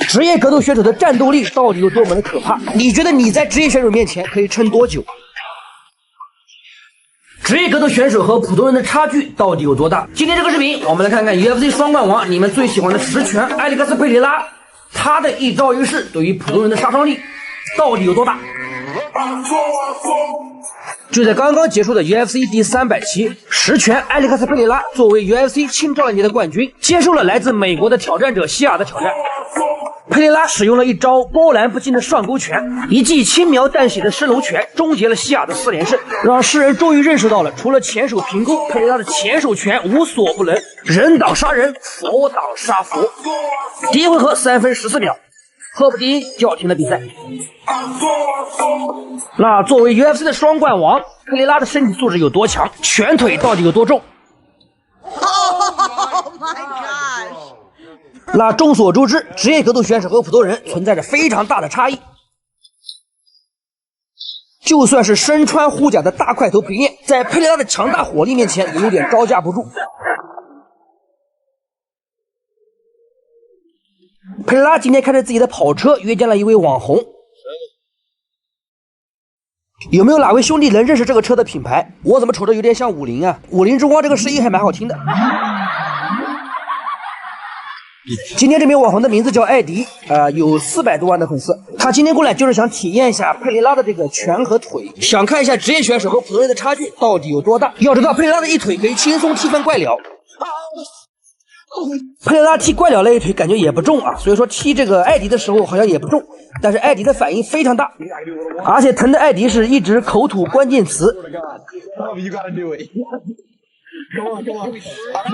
职业格斗选手的战斗力到底有多么的可怕？你觉得你在职业选手面前可以撑多久？职业格斗选手和普通人的差距到底有多大？今天这个视频，我们来看看 UFC 双冠王，你们最喜欢的实拳埃里克斯·佩雷拉，他的一招一式对于普通人的杀伤力到底有多大？就在刚刚结束的 UFC 第300期，实拳埃里克斯·佩雷拉作为 UFC 青少年的冠军，接受了来自美国的挑战者希尔的挑战。佩雷拉使用了一招波澜不惊的上勾拳，一记轻描淡写的升龙拳，终结了希尔的4连胜，让世人终于认识到了，除了前手平勾，佩雷拉的前手拳无所不能，人挡杀人，佛挡杀佛。第一回合3分14秒。赫普迪叫停了比赛。那作为 UFC 的双冠王，佩雷拉的身体素质有多强？拳腿到底有多重？ Oh my gosh！ 那众所周知，职业格斗选手和普通人存在着非常大的差异。就算是身穿护甲的大块头皮面，在佩雷拉的强大火力面前，也有点招架不住。佩雷拉今天开着自己的跑车约见了一位网红，有没有哪位兄弟能认识这个车的品牌？我怎么瞅着有点像50啊？50之光这个声音还蛮好听的。今天这名网红的名字叫艾迪，有400多万的粉丝。他今天过来就是想体验一下佩雷拉的这个拳和腿，想看一下职业选手和普通人的差距到底有多大。要知道佩雷拉的一腿可以轻松踢翻怪鸟。佩雷拉踢怪鸟那一腿感觉也不重啊，所以说踢这个艾迪的时候好像也不重，但是艾迪的反应非常大，而且疼的艾迪是一直口吐关键词。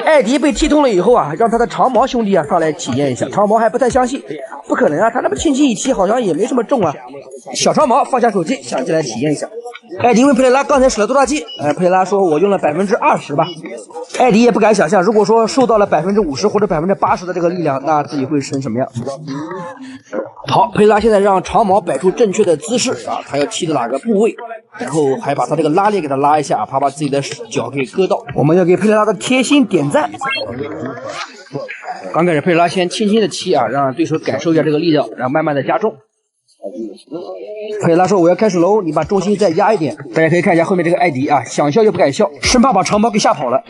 艾迪被踢痛了以后啊，让他的长毛兄弟啊上来体验一下。长毛还不太相信，不可能啊，他那么轻轻一踢好像也没什么重啊。小长毛放下手机，想起来体验一下。艾迪问佩雷拉刚才使了多大劲？佩雷拉说我用了20%吧。艾迪也不敢想象，如果说受到了50%或者80%的这个力量，那自己会成什么样？好，佩雷拉现在让长毛摆出正确的姿势啊，他要踢的哪个部位，然后还把他这个拉链给他拉一下，怕把自己的脚给割到。我们要给佩雷拉的贴心点赞。刚开始佩雷拉先轻轻的踢啊，让对手感受一下这个力量，然后慢慢的加重。佩雷拉说我要开始喽，你把重心再压一点。大家可以看一下后面这个艾迪啊，想笑又不敢笑，生怕把长毛给吓跑了。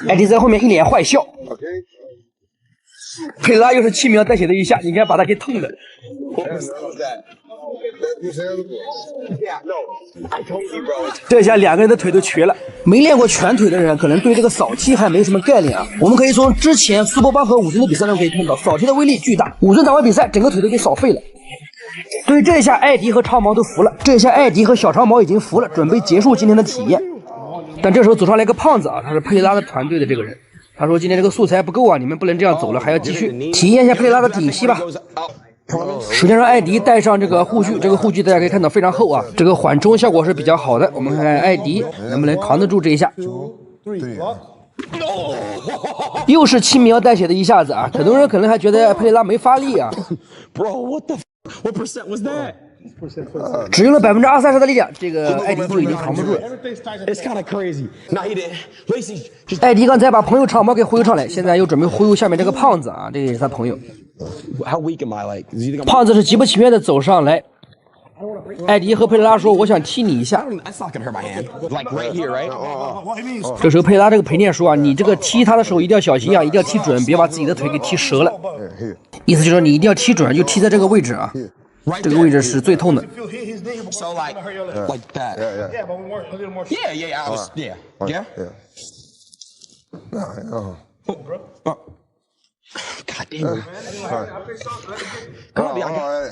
艾迪在后面一脸坏笑。佩雷拉又是轻描淡写的一下，你看把他给痛的。这下两个人的腿都瘸了。没练过拳腿的人可能对这个扫踢还没什么概念啊。我们可以从之前苏博邦和武尊的比赛中可以看到，扫踢的威力巨大。武尊打完比赛，整个腿都给扫废了。所以这一下艾迪和长毛都服了，这一下艾迪和小长毛已经服了，准备结束今天的体验。但这时候走上来一个胖子啊，他是佩雷拉的团队的这个人。他说今天这个素材不够啊，你们不能这样走了，还要继续体验一下佩雷拉的体系吧。首先让艾迪戴上这个护具，这个护具大家可以看到非常厚啊，这个缓冲效果是比较好的。我们看看艾迪能不能扛得住这一下。又是轻描淡写的一下子啊，很多人可能还觉得佩雷拉没发力啊。只用了20-30%的力量，这个艾迪就已经扛不住了。艾迪刚才把朋友长毛给忽悠上来，现在又准备忽悠下面这个胖子啊，这也是他朋友。胖子是极不情愿的走上来。艾迪和佩雷拉说：“我想踢你一下。”这时候佩雷拉这个陪练说啊：“你这个踢他的时候一定要小心啊，一定要踢准，别把自己的腿给踢折了。”意思就是说你一定要踢准，就踢在这个位置啊。这个位置是最痛的。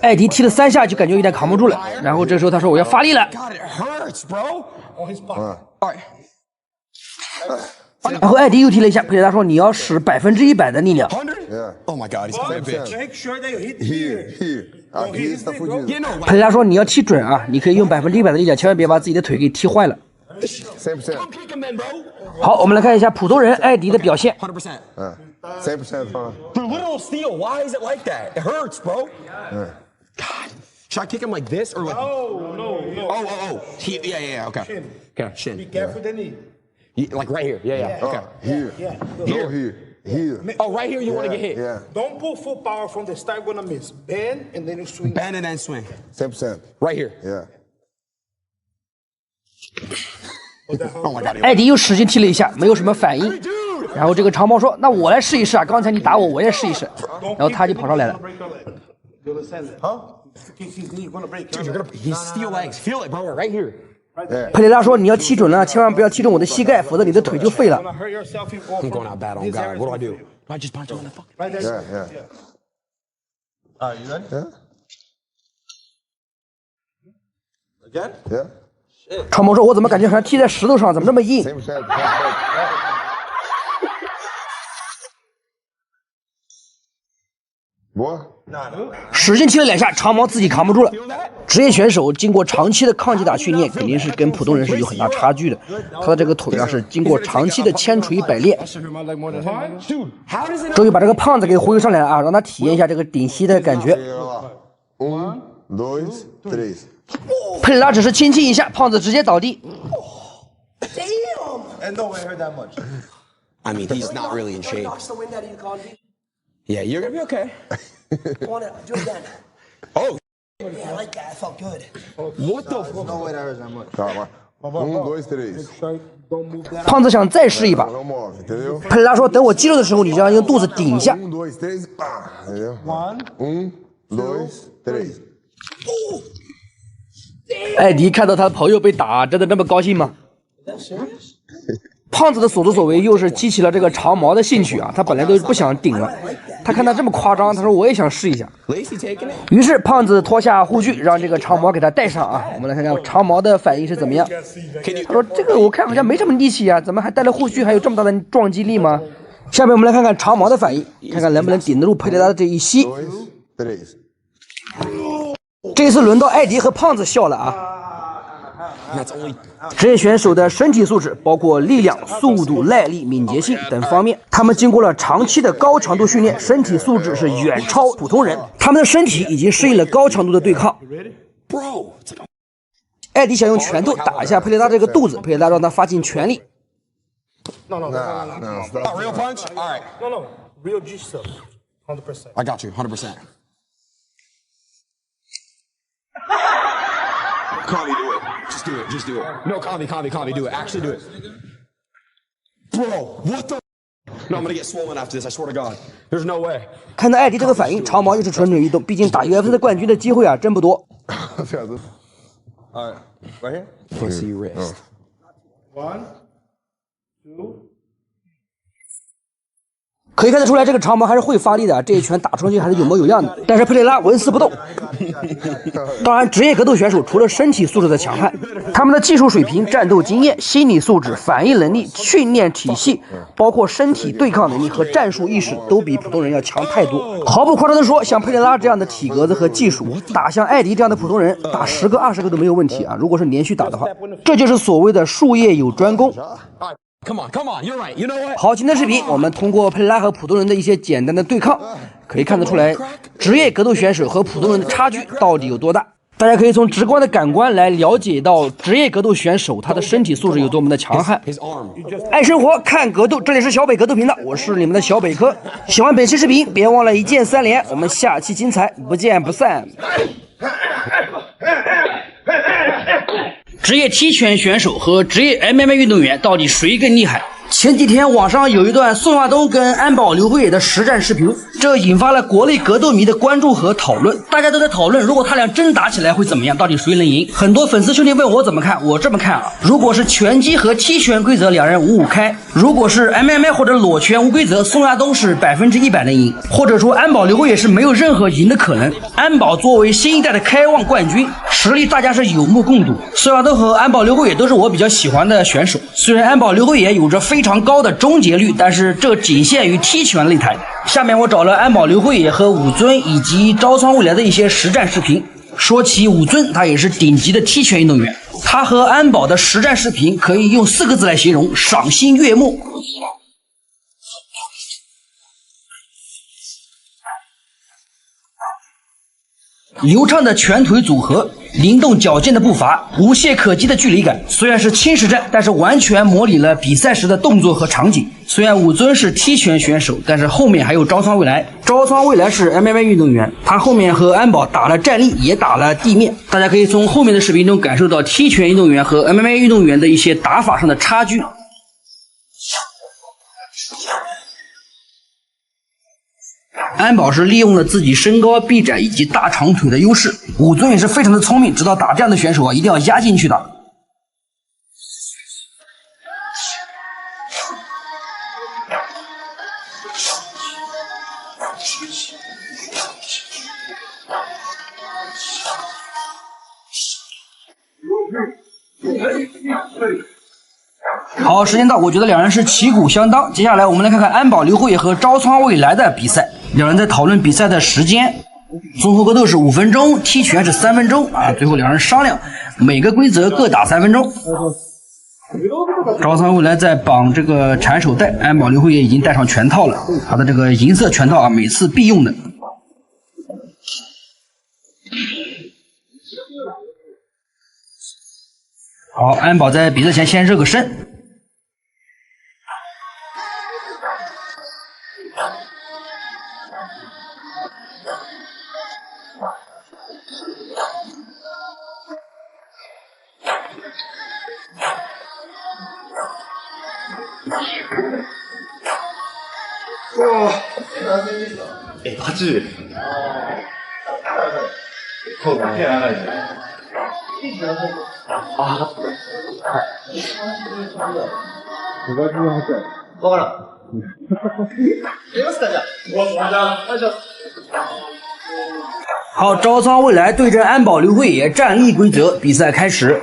艾迪踢了3下就感觉有点扛不住了，然后这时候他说我要发力了。然后艾迪又踢了一下，佩雷拉说你要使100%的力量。佩雷拉说你要踢准啊，你可以用100%的力量，千万别把自己的腿给踢坏了。好，我们来看一下普通人艾迪的表现。Should I kick him like this or like? No. Oh. Yeah. Okay. Shin. Okay, shin. Be careful with the knee. Like right here. Yeah. Okay. Here. No, here. Oh, right here you want to get hit. Yeah. Don't pull full power from the start, gonna miss. Bend and then you swing. Bend and then swing. 10%. Right here. Yeah. Oh my god. 艾迪又使劲踢了一下，没有什么反应。然后这个长毛说：“那我来试一试啊，刚才你打我，我也试一试。”然后他就跑上来了。 Huh? You're gonna break. Dude, he's steal legs. Feel it, bro. Right here. 佩雷拉说：“你要踢准了，千万不要踢中我的膝盖，否则你的腿就废了。” Gonna hurt yourself if you go I'm from going out bad on this God. area What do I to do? this Do I just punch him in the fucking? Right there. Yeah. Alright, you ready? Yeah. Again? Yeah. 长毛说：“我怎么感觉好像踢在石头上，怎么这么硬 10%. ？”使劲踢了2下，长毛自己扛不住了。职业选手经过长期的抗击打训练，肯定是跟普通人是有很大差距的。他的这个腿啊，是经过长期的千锤百炼。终于把这个胖子给忽悠上来了啊，让他体验一下这个顶膝的感觉。2, 3. 佩雷拉只是轻轻一下，胖子直接倒地。 And no way hurt that much. I mean, he's not really in shape. Yeah, you're gonna be okay. Oh. Yeah, I like that. I felt good. What the fuck? No way that hurt that much. Calma. 1, 2, 3. Sure, don't move that. 胖子想再试一把， Não move, entendeu? 佩雷拉说：“等我肌肉的时候，你就要用肚子顶一下。 1, 2, 3. Pá. Entendeu? 1, 2, 3. ”艾迪看到他的朋友被打，真的那么高兴吗？胖子的所作所为又是激起了这个长毛的兴趣啊！他本来都不想顶了，他看他这么夸张，他说我也想试一下。于是胖子脱下护具，让这个长毛给他戴上啊！我们来看看长毛的反应是怎么样。他说：“这个我看好像没什么力气啊，怎么还戴了护具，还有这么大的撞击力吗？”下面我们来看看长毛的反应，看看能不能顶得住佩雷拉的这一吸。 2, 3. 这次轮到艾迪和胖子笑了啊！ That's only. 职业选手的身体素质包括力量、速度、耐力、敏捷性等方面，他们经过了长期的高强度训练，身体素质是远超普通人。他们的身体已经适应了高强度的对抗。 Bro. 艾迪想用拳头打一下佩雷拉这个肚子，佩雷拉让他发尽全力。 No, no, no, no, Nah, no, no, A stop. real punch? All right. no, no. Real G stuff. 100%. I got you. 100%. Connie, do it. Just do it. Just do it. No, Connie, do it. Actually do it. Bro, what the? No, I'm gonna get swollen after this. I swear to God. There's no way. 看到艾迪这个反应，长毛又是蠢蠢欲动。毕竟打 UFC 的冠军的机会啊，真不多。 Alright, right here. Pussy wrist. 1, 2. 可以看得出来，这个长毛还是会发力的，这一拳打出去还是有模有样的。但是佩雷拉纹丝不动。当然，职业格斗选手除了身体素质的强悍，他们的技术水平、战斗经验、心理素质、反应能力、训练体系，包括身体对抗能力和战术意识，都比普通人要强太多。毫不夸张地说，像佩雷拉这样的体格子和技术，打像艾迪这样的普通人，打10个、20个都没有问题啊！如果是连续打的话，这就是所谓的术业有专攻。 Come on. You're right. You know what? 好，今天的视频我们通过佩雷拉和普通人的一些简单的对抗，可以看得出来，职业格斗选手和普通人的差距到底有多大。大家可以从直观的感官来了解到职业格斗选手他的身体素质有多么的强悍。 His arm. 爱生活，看格斗，这里是小北格斗频道，我是你们的小北哥。喜欢本期视频，别忘了一键3连，我们下期精彩，不见不散。职业踢拳选手和职业 MMA 运动员到底谁更厉害？前几天网上有一段宋亚东跟安保刘辉野的实战视频，这引发了国内格斗迷的关注和讨论。大家都在讨论，如果他俩真打起来会怎么样？到底谁能赢？很多粉丝兄弟问我怎么看，我这么看啊，如果是拳击和踢拳规则，两人5-5开；如果是 MMA 或者裸拳无规则，宋亚东是100%能赢，或者说安保刘辉也是没有任何赢的可能。安保作为新一代的开旺冠军，实力大家是有目共睹。宋亚东和安保刘辉也都是我比较喜欢的选手，虽然安保刘辉也有着非常高的终结率，但是这仅限于踢拳擂台。下面我找了安保刘辉野和武尊以及招仓未来的一些实战视频。说起武尊，他也是顶级的踢拳运动员，他和安保的实战视频可以用4个字来形容：赏心悦目。流畅的拳腿组合，灵动矫健的步伐，无懈可击的距离感。虽然是轻实战，但是完全模拟了比赛时的动作和场景。虽然武尊是踢拳选手，但是后面还有招仓未来。招仓未来是 MMA 运动员，他后面和安保打了站立，也打了地面。大家可以从后面的视频中感受到踢拳运动员和 MMA 运动员的一些打法上的差距。安保是利用了自己身高臂展以及大长腿的优势，武尊也是非常的聪明，知道打这样的选手啊，一定要压进去的。好，时间到，我觉得两人是旗鼓相当。接下来我们来看看安保刘慧和招仓未来的比赛。两人在讨论比赛的时间，综合格斗是5分钟，踢拳是3分钟啊。最后两人商量，每个规则各打3分钟。招仓未来在绑这个缠手带，安保刘慧也已经戴上拳套了，他的这个银色拳套啊，每次必用的。好，安保在比赛前先热个身。80。そうだね。あ、わからん。出ますかじゃあ。好，招仓未来对阵安保刘慧野，站立规则，比赛开始。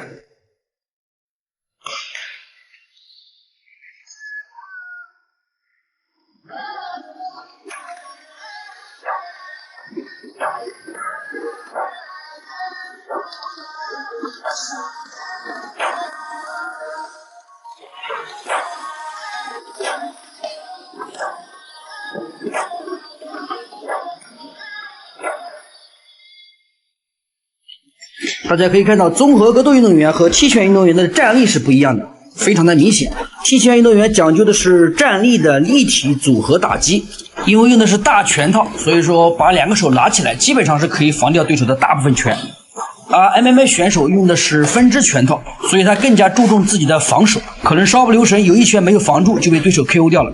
大家可以看到，综合格斗运动员和踢拳运动员的站立是不一样的，非常的明显。踢拳运动员讲究的是站立的立体组合打击，因为用的是大拳套，所以说把2个手拿起来，基本上是可以防掉对手的大部分拳。而 MMA 选手用的是分支拳套，所以他更加注重自己的防守，可能稍不留神有一拳没有防住就被对手 KO 掉了。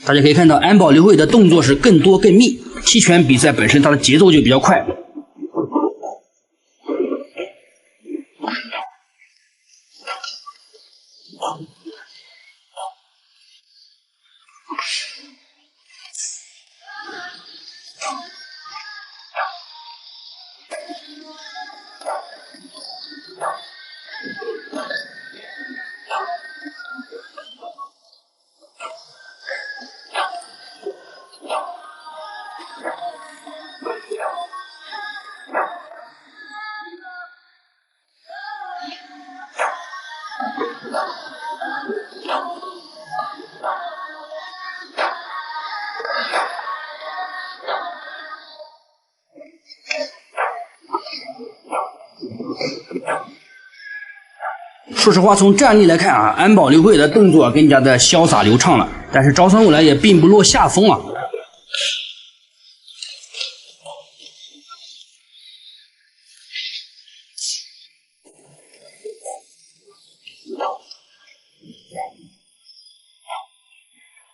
大家可以看到，安保刘慧的动作是更多更密，踢拳比赛本身它的节奏就比较快。说实话，从站立来看啊，安保刘慧的动作更加的潇洒流畅了，但是招仓未来也并不落下风啊。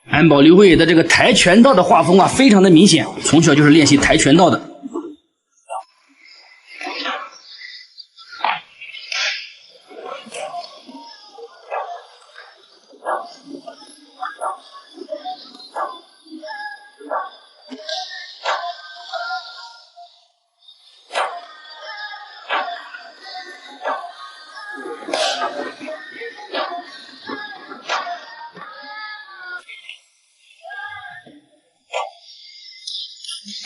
安保刘慧的这个跆拳道的画风啊，非常的明显，从小就是练习跆拳道的。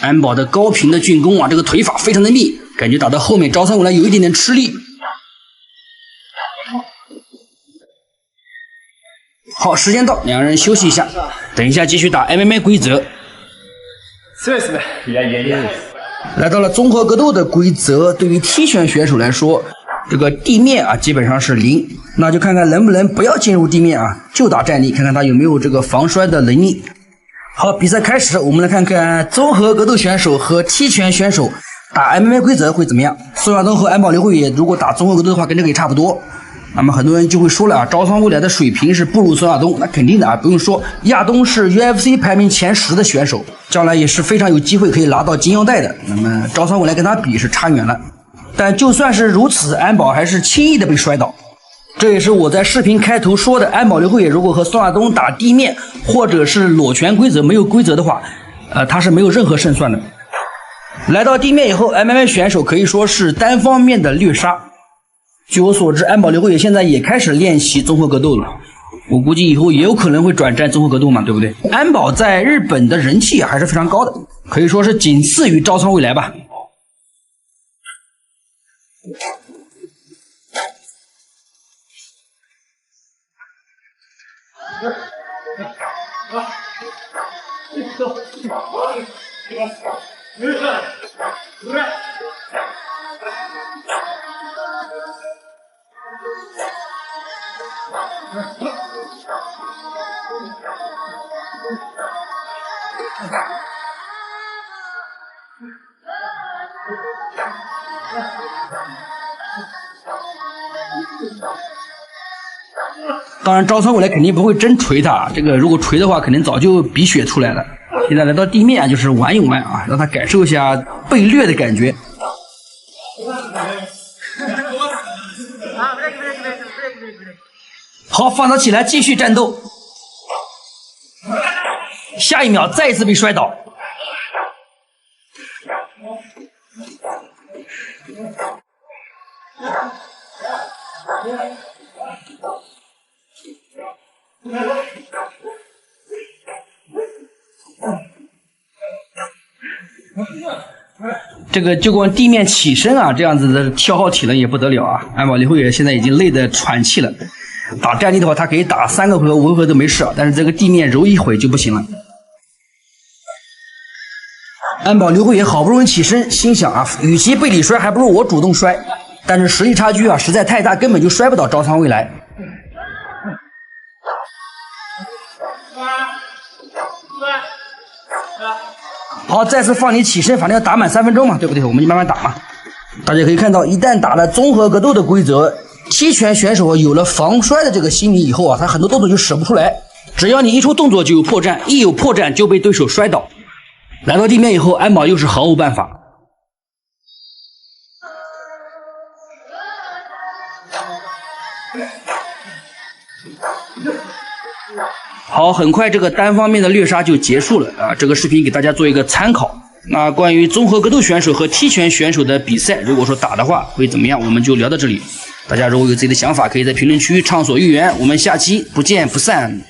安保的高频的进攻啊，这个腿法非常的密，感觉打到后面招仓未来有一点点吃力。好，时间到，两人休息一下，等一下继续打 MMA 规则。来到了综合格斗的规则，对于踢拳选手来说，这个地面啊基本上是0，那就看看能不能不要进入地面啊，就打站立，看看他有没有这个防摔的能力。好，比赛开始，我们来看看综合格斗选手和踢拳选手打 MMA 规则会怎么样。孙亚东和安保刘慧野如果打综合格斗的话，跟这个也差不多。那么很多人就会说了啊，招商未来的水平是不如孙亚东，那肯定的啊，不用说，亚东是 UFC 排名前10的选手，将来也是非常有机会可以拿到金腰带的。那么招商未来跟他比是差远了，但就算是如此，安保还是轻易的被摔倒。这也是我在视频开头说的，安保刘慧野如果和孙亚东打地面或者是裸拳规则没有规则的话，他是没有任何胜算的。来到地面以后 ，MMA 选手可以说是单方面的虐杀。据我所知，安保刘慧野现在也开始练习综合格斗了，我估计以后也有可能会转战综合格斗嘛，对不对？安保在日本的人气还是非常高的，可以说是仅次于招仓未来吧。当然，招仓未来肯定不会真锤他，这个如果锤的话，肯定早就鼻血出来了。现在来到地面就是玩一玩啊，让他感受一下被虐的感觉。好，放他起来，继续战斗。下一秒再一次被摔倒。这个就光地面起身啊，这样子的消耗体能也不得了啊！安保刘慧野现在已经累得喘气了。打站立的话，他可以打3个回合、5回合都没事，但是这个地面揉一会就不行了。安保刘慧野好不容易起身，心想啊，与其被你摔，还不如我主动摔。但是实力差距啊实在太大，根本就摔不倒招仓未来。好，再次放你起身，反正要打满3分钟嘛，对不对？我们就慢慢打嘛。大家可以看到，一旦打了综合格斗的规则，踢拳选手有了防摔的这个心理以后啊，他很多动作就使不出来。只要你一出动作就有破绽，一有破绽就被对手摔倒。来到地面以后，安保又是毫无办法。好，很快这个单方面的虐杀就结束了啊！这个视频给大家做一个参考。那关于综合格斗选手和踢拳选手的比赛，如果说打的话会怎么样，我们就聊到这里。大家如果有自己的想法，可以在评论区畅所欲言。我们下期不见不散。